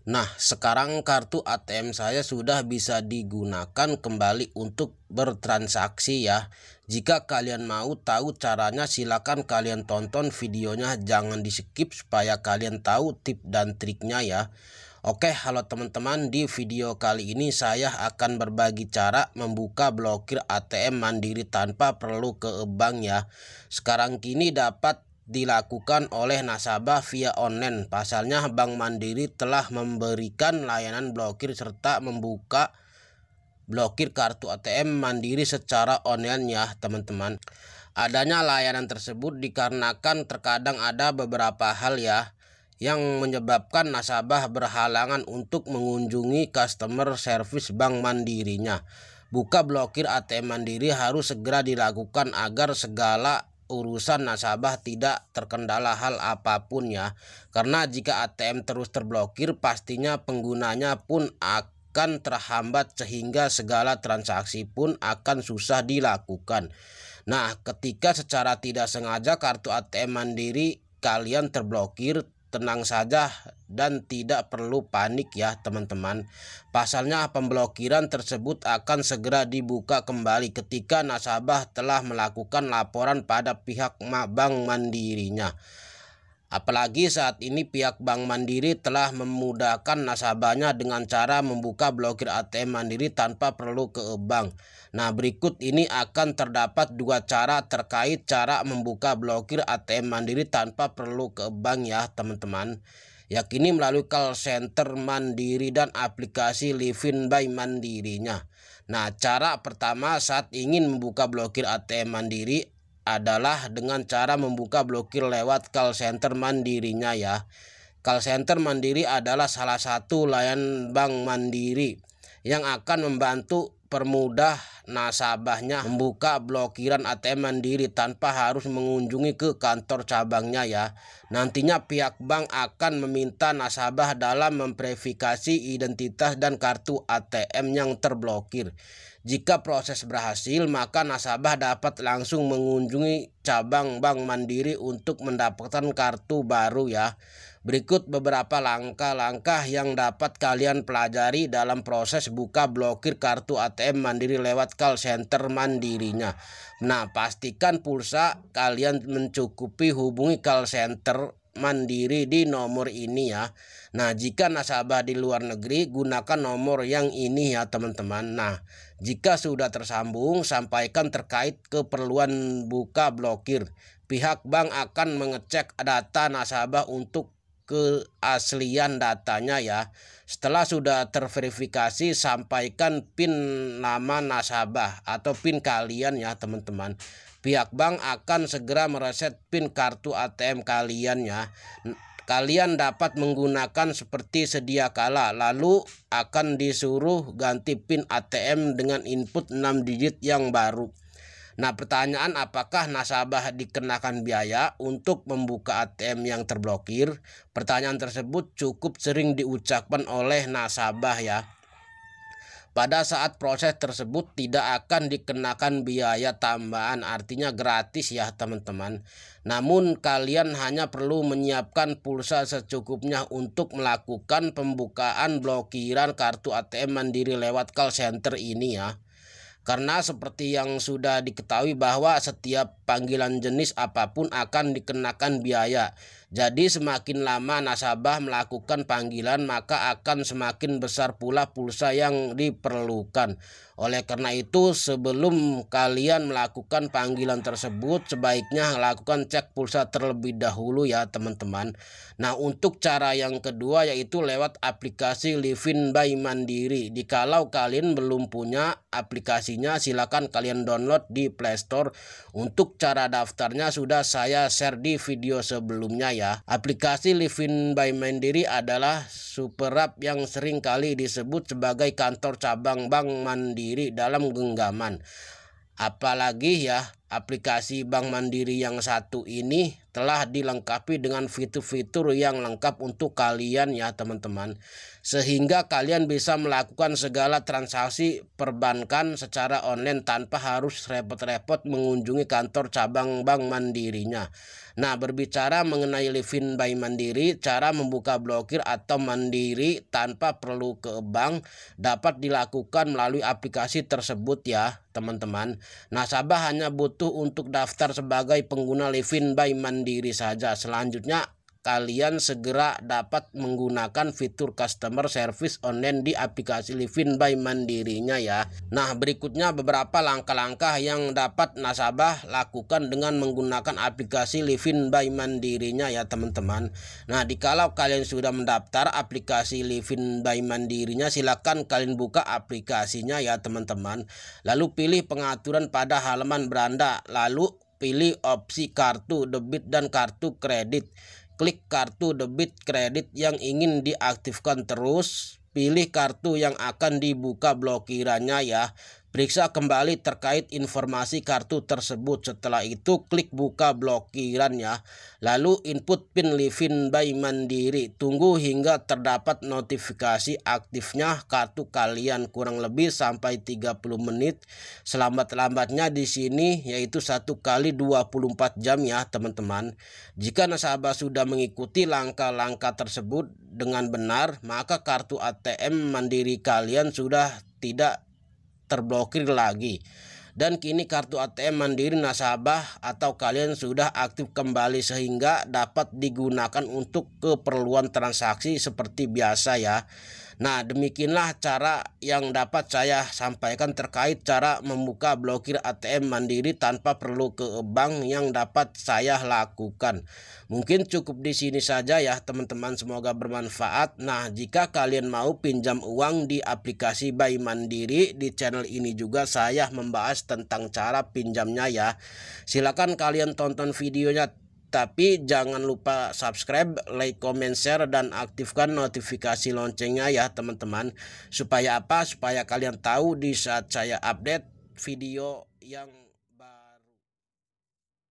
Nah, sekarang kartu ATM saya sudah bisa digunakan kembali untuk bertransaksi ya. Jika kalian mau tahu caranya, silakan kalian tonton videonya, jangan di skip supaya kalian tahu tip dan triknya ya. Oke, halo teman-teman, di video kali ini saya akan berbagi cara membuka blokir ATM Mandiri tanpa perlu ke bank ya. Sekarang kini dapat dilakukan oleh nasabah via online. Pasalnya Bank Mandiri telah memberikan layanan blokir serta membuka blokir kartu ATM Mandiri secara online ya teman-teman. Adanya layanan tersebut dikarenakan terkadang ada beberapa hal ya yang menyebabkan nasabah berhalangan untuk mengunjungi customer service Bank Mandirinya. Buka blokir ATM Mandiri harus segera dilakukan agar segala urusan nasabah tidak terkendala hal apapun ya. Karena jika ATM terus terblokir, pastinya penggunanya pun akan terhambat sehingga segala transaksi pun akan susah dilakukan. Nah, ketika secara tidak sengaja kartu ATM Mandiri kalian terblokir, tenang saja dan tidak perlu panik ya teman-teman. Pasalnya pemblokiran tersebut akan segera dibuka kembali ketika nasabah telah melakukan laporan pada pihak Bank Mandirinya. Apalagi saat ini pihak Bank Mandiri telah memudahkan nasabahnya dengan cara membuka blokir ATM Mandiri tanpa perlu ke bank. Nah, berikut ini akan terdapat dua cara terkait cara membuka blokir ATM Mandiri tanpa perlu ke bank ya teman-teman. Yakini melalui call center Mandiri dan aplikasi Livin by Mandirinya. Nah, cara pertama saat ingin membuka blokir ATM Mandiri adalah dengan cara membuka blokir lewat call center Mandirinya ya. Call center Mandiri adalah salah satu layanan Bank Mandiri yang akan membantu permudah nasabahnya membuka blokiran ATM Mandiri tanpa harus mengunjungi ke kantor cabangnya ya. Nantinya pihak bank akan meminta nasabah dalam memverifikasi identitas dan kartu ATM yang terblokir. Jika proses berhasil, maka nasabah dapat langsung mengunjungi cabang Bank Mandiri untuk mendapatkan kartu baru ya. Berikut beberapa langkah-langkah yang dapat kalian pelajari dalam proses buka blokir kartu ATM Mandiri lewat call center Mandirinya. Nah, pastikan pulsa kalian mencukupi, hubungi call center Mandiri di nomor ini ya. Nah, jika nasabah di luar negeri, gunakan nomor yang ini ya teman-teman. Nah, jika sudah tersambung, sampaikan terkait keperluan buka blokir. Pihak bank akan mengecek data nasabah untuk keaslian datanya ya. Setelah sudah terverifikasi, sampaikan PIN nama nasabah atau PIN kalian ya teman-teman. Pihak bank akan segera mereset PIN kartu ATM kalian ya. Kalian dapat menggunakan seperti sedia kala, lalu akan disuruh ganti PIN ATM dengan input 6 digit yang baru. Nah, pertanyaan, apakah nasabah dikenakan biaya untuk membuka ATM yang terblokir? Pertanyaan tersebut cukup sering diucapkan oleh nasabah ya. Pada saat proses tersebut tidak akan dikenakan biaya tambahan, artinya gratis ya teman-teman. Namun kalian hanya perlu menyiapkan pulsa secukupnya untuk melakukan pembukaan blokiran kartu ATM Mandiri lewat call center ini ya. Karena seperti yang sudah diketahui bahwa setiap panggilan jenis apapun akan dikenakan biaya. Jadi semakin lama nasabah melakukan panggilan, maka akan semakin besar pula pulsa yang diperlukan. Oleh karena itu, sebelum kalian melakukan panggilan tersebut, sebaiknya lakukan cek pulsa terlebih dahulu ya teman-teman. Nah, untuk cara yang kedua yaitu lewat aplikasi Livin by Mandiri. Jikalau kalian belum punya aplikasinya, silakan kalian download di Play Store. Untuk cara daftarnya sudah saya share di video sebelumnya ya. Aplikasi Livin by Mandiri adalah super app yang sering kali disebut sebagai kantor cabang Bank Mandiri dalam genggaman. Apalagi ya, aplikasi Bank Mandiri yang satu ini telah dilengkapi dengan fitur-fitur yang lengkap untuk kalian ya teman-teman, sehingga kalian bisa melakukan segala transaksi perbankan secara online tanpa harus repot-repot mengunjungi kantor cabang Bank Mandirinya. Nah, berbicara mengenai Livin by Mandiri, cara membuka blokir atau mandiri tanpa perlu ke bank dapat dilakukan melalui aplikasi tersebut ya teman-teman. Nasabah hanya butuh untuk daftar sebagai pengguna Livin by Mandiri saja. Selanjutnya kalian segera dapat menggunakan fitur customer service online di aplikasi Livin by Mandirinya ya. Nah, berikutnya beberapa langkah-langkah yang dapat nasabah lakukan dengan menggunakan aplikasi Livin by Mandirinya ya teman-teman. Nah, dikalau kalian sudah mendaftar aplikasi Livin by Mandirinya, silakan kalian buka aplikasinya ya teman-teman. Lalu pilih pengaturan pada halaman beranda, lalu pilih opsi kartu debit dan kartu kredit. Klik kartu debit kredit yang ingin diaktifkan, terus pilih kartu yang akan dibuka blokirannya ya. Periksa kembali terkait informasi kartu tersebut. Setelah itu klik buka blokirannya. Lalu input PIN Livin by Mandiri. Tunggu hingga terdapat notifikasi aktifnya kartu kalian, kurang lebih sampai 30 menit. Selambat-lambatnya di sini yaitu 1 kali 24 jam ya teman-teman. Jika nasabah sudah mengikuti langkah-langkah tersebut dengan benar, maka kartu ATM Mandiri kalian sudah tidak terblokir lagi, dan kini kartu ATM Mandiri nasabah atau kalian sudah aktif kembali sehingga dapat digunakan untuk keperluan transaksi seperti biasa ya. Nah, demikianlah cara yang dapat saya sampaikan terkait cara membuka blokir ATM Mandiri tanpa perlu ke bank yang dapat saya lakukan. Mungkin cukup di sini saja ya teman-teman, semoga bermanfaat. Nah, jika kalian mau pinjam uang di aplikasi By Mandiri, di channel ini juga saya membahas tentang cara pinjamnya ya. Silakan kalian tonton videonya. Tapi jangan lupa subscribe, like, comment, share, dan aktifkan notifikasi loncengnya ya teman-teman. Supaya apa? Supaya kalian tahu di saat saya update video yang